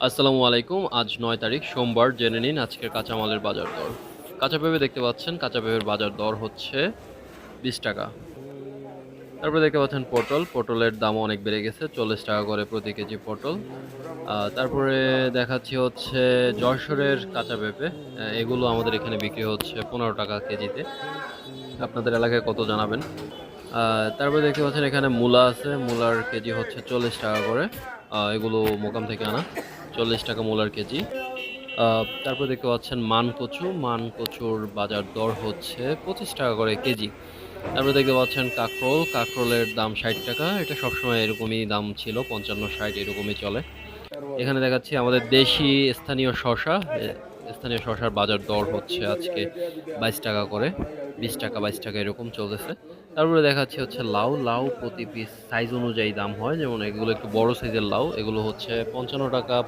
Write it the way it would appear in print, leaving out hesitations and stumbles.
আসসালামু আলাইকুম। আজ ৯ তারিখ সোমবার। জেনে নিন আজকের কাঁচামালের বাজার দর। কাঁচা পেঁপে দেখতে পাচ্ছেন, কাঁচা পেঁপের বাজার দর হচ্ছে ৳20। তারপরে দেখতে পাচ্ছেন পটল, পটলের দামও অনেক বেড়ে গেছে। ৳40 করে প্রতি কেজি পটল। তারপরে দেখাচ্ছি হচ্ছে যশোরের কাঁচা পেঁপে। এগুলো আমাদের এখানে বিক্রি হচ্ছে ৳15 কেজিতে। আপনাদের এলাকায় কত জানাবেন। তারপরে দেখতে পাচ্ছেন এখানে মূলা আছে। মূলার কেজি হচ্ছে ৳40 করে। এগুলো মোকাম থেকে আনা। ৳40 মূলার কেজি। তারপরে দেখতে পাচ্ছেন মানকচু। মানকচুর বাজার দর হচ্ছে ৳25 করে কেজি। তারপরে দেখতে পাচ্ছেন কাঁকরোল। কাঁকরোলের দাম ৳60। এটা সবসময় এরকমই দাম ছিল, ৫৫-৬০ এরকমই চলে। এখানে দেখাচ্ছি আমাদের দেশি স্থানীয় শসা। স্থানীয় শসার বাজার দর হচ্ছে আজকে ৳22 করে। ৳20, ৳22 এরকম চলতেছে। তারপরে দেখাচ্ছি হচ্ছে লাউ। লাউ প্রতি পিস সাইজ অনুযায়ী দাম হয়। যেমন এগুলো একটু বড় সাইজের লাউ। এগুলো হচ্ছে ৳55